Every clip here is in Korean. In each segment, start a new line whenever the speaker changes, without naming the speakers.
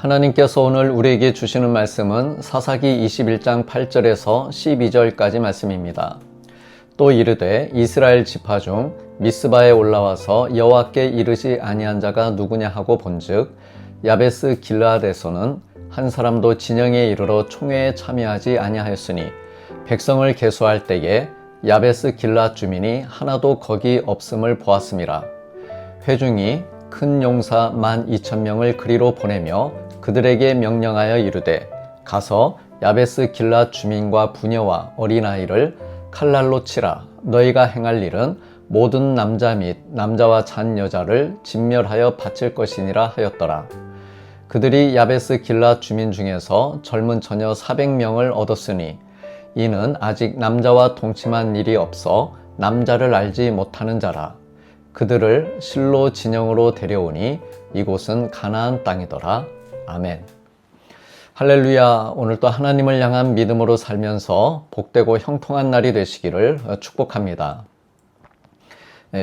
하나님께서 오늘 우리에게 주시는 말씀은 사사기 21장 8절에서 12절까지 말씀입니다. 또 이르되 이스라엘 지파 중 미스바에 올라와서 여호와께 이르지 아니한 자가 누구냐 하고 본즉 야베스 길르앗에서는 한 사람도 진영에 이르러 총회에 참여하지 아니하였으니 백성을 계수할 때에 야베스 길르앗 주민이 하나도 거기 없음을 보았음이라. 회중이 큰 용사 12,000명을 그리로 보내며 그들에게 명령하여 이르되 가서 야베스 길르앗 주민과 부녀와 어린아이를 칼날로 치라. 너희가 행할 일은 모든 남자 및 남자와 잔 여자를 진멸하여 바칠 것이니라 하였더라. 그들이 야베스 길르앗 주민 중에서 젊은 처녀 400명을 얻었으니 이는 아직 남자와 동침한 일이 없어 남자를 알지 못하는 자라. 그들을 실로 진영으로 데려오니 이곳은 가나안 땅이더라. 아멘. 할렐루야. 오늘도 하나님을 향한 믿음으로 살면서 복되고 형통한 날이 되시기를 축복합니다.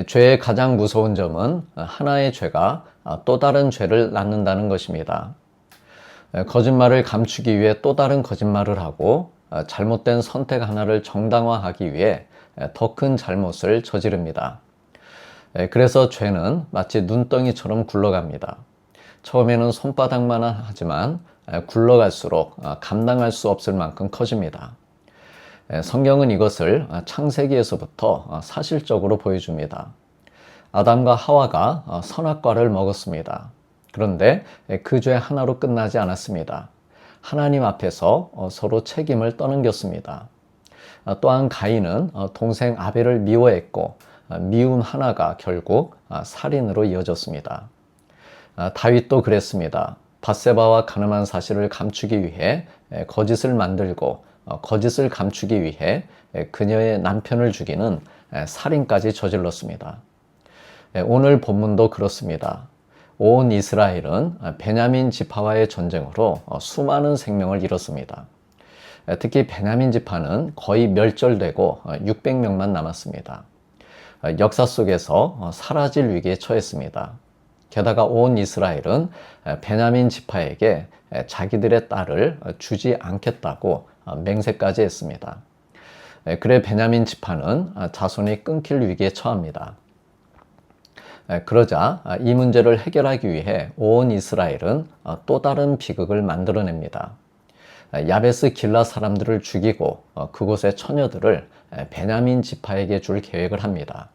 죄의 가장 무서운 점은 하나의 죄가 또 다른 죄를 낳는다는 것입니다. 거짓말을 감추기 위해 또 다른 거짓말을 하고 잘못된 선택 하나를 정당화하기 위해 더 큰 잘못을 저지릅니다. 그래서 죄는 마치 눈덩이처럼 굴러갑니다. 처음에는 손바닥만 하지만 굴러갈수록 감당할 수 없을 만큼 커집니다. 성경은 이것을 창세기에서부터 사실적으로 보여줍니다. 아담과 하와가 선악과를 먹었습니다. 그런데 그 죄 하나로 끝나지 않았습니다. 하나님 앞에서 서로 책임을 떠넘겼습니다. 또한 가인은 동생 아벨을 미워했고 미움 하나가 결국 살인으로 이어졌습니다. 다윗도 그랬습니다. 밧세바와 가늠한 사실을 감추기 위해 거짓을 만들고 거짓을 감추기 위해 그녀의 남편을 죽이는 살인까지 저질렀습니다. 오늘 본문도 그렇습니다. 온 이스라엘은 베냐민 지파와의 전쟁으로 수많은 생명을 잃었습니다. 특히 베냐민 지파는 거의 멸절되고 600명만 남았습니다. 역사 속에서 사라질 위기에 처했습니다. 게다가 온 이스라엘은 베냐민 지파에게 자기들의 딸을 주지 않겠다고 맹세까지 했습니다. 그래 베냐민 지파는 자손이 끊길 위기에 처합니다. 그러자 이 문제를 해결하기 위해 온 이스라엘은 또 다른 비극을 만들어냅니다. 야베스 길르앗 사람들을 죽이고 그곳의 처녀들을 베냐민 지파에게 줄 계획을 합니다.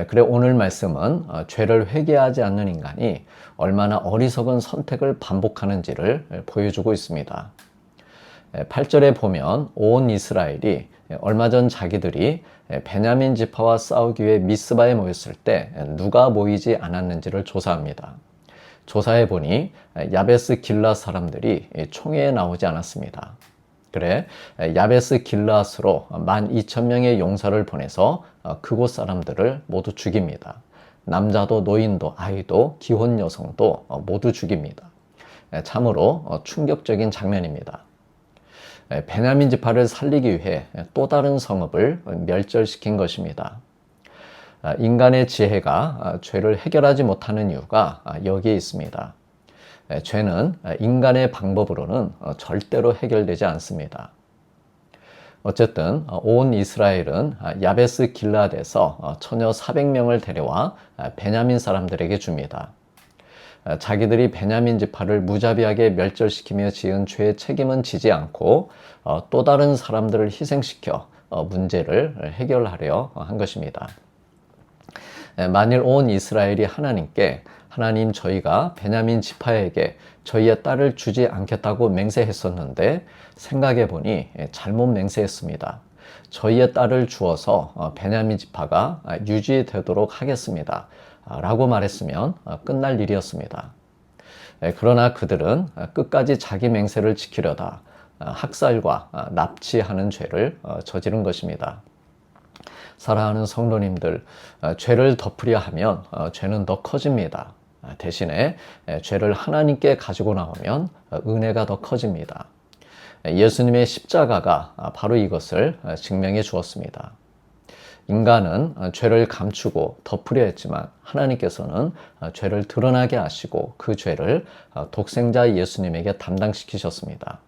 그래 오늘 말씀은 죄를 회개하지 않는 인간이 얼마나 어리석은 선택을 반복하는지를 보여주고 있습니다. 8절에 보면 온 이스라엘이 얼마 전 자기들이 베냐민 지파와 싸우기 위해 미스바에 모였을 때 누가 모이지 않았는지를 조사합니다. 조사해 보니 야베스 길르앗 사람들이 총회에 나오지 않았습니다. 그래 야베스 길르앗으로 12,000명의 용사를 보내서 그곳 사람들을 모두 죽입니다. 남자도 노인도 아이도 기혼 여성도 모두 죽입니다. 참으로 충격적인 장면입니다. 베냐민 지파를 살리기 위해 또 다른 성읍을 멸절시킨 것입니다. 인간의 지혜가 죄를 해결하지 못하는 이유가 여기에 있습니다. 죄는 인간의 방법으로는 절대로 해결되지 않습니다. 어쨌든 온 이스라엘은 야베스 길르앗에서 처녀 400명을 데려와 베냐민 사람들에게 줍니다. 자기들이 베냐민 지파를 무자비하게 멸절시키며 지은 죄의 책임은 지지 않고 또 다른 사람들을 희생시켜 문제를 해결하려 한 것입니다. 만일 온 이스라엘이 하나님께 하나님 저희가 베냐민 지파에게 저희의 딸을 주지 않겠다고 맹세했었는데 생각해 보니 잘못 맹세했습니다. 저희의 딸을 주어서 베냐민 지파가 유지되도록 하겠습니다. 라고 말했으면 끝날 일이었습니다. 그러나 그들은 끝까지 자기 맹세를 지키려다 학살과 납치하는 죄를 저지른 것입니다. 사랑하는 성도님들, 죄를 덮으려 하면 죄는 더 커집니다. 대신에 죄를 하나님께 가지고 나오면 은혜가 더 커집니다. 예수님의 십자가가 바로 이것을 증명해 주었습니다. 인간은 죄를 감추고 덮으려 했지만 하나님께서는 죄를 드러나게 하시고 그 죄를 독생자 예수님에게 담당시키셨습니다.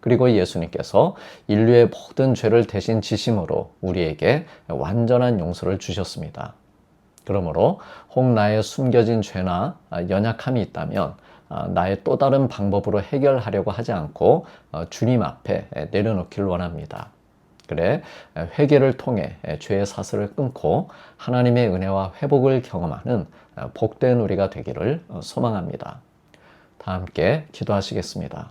그리고 예수님께서 인류의 모든 죄를 대신 지심으로 우리에게 완전한 용서를 주셨습니다. 그러므로 혹 나의 숨겨진 죄나 연약함이 있다면 나의 또 다른 방법으로 해결하려고 하지 않고 주님 앞에 내려놓기를 원합니다. 그래, 회개를 통해 죄의 사슬을 끊고 하나님의 은혜와 회복을 경험하는 복된 우리가 되기를 소망합니다. 다 함께 기도하시겠습니다.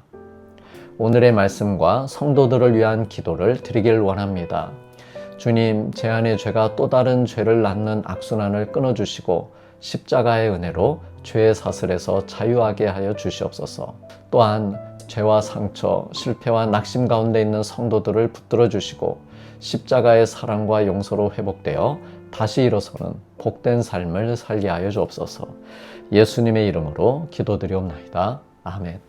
오늘의 말씀과 성도들을 위한 기도를 드리길 원합니다. 주님, 제 안의 죄가 또 다른 죄를 낳는 악순환을 끊어주시고 십자가의 은혜로 죄의 사슬에서 자유하게 하여 주시옵소서. 또한 죄와 상처, 실패와 낙심 가운데 있는 성도들을 붙들어 주시고 십자가의 사랑과 용서로 회복되어 다시 일어서는 복된 삶을 살게 하여 주옵소서. 예수님의 이름으로 기도드리옵나이다. 아멘.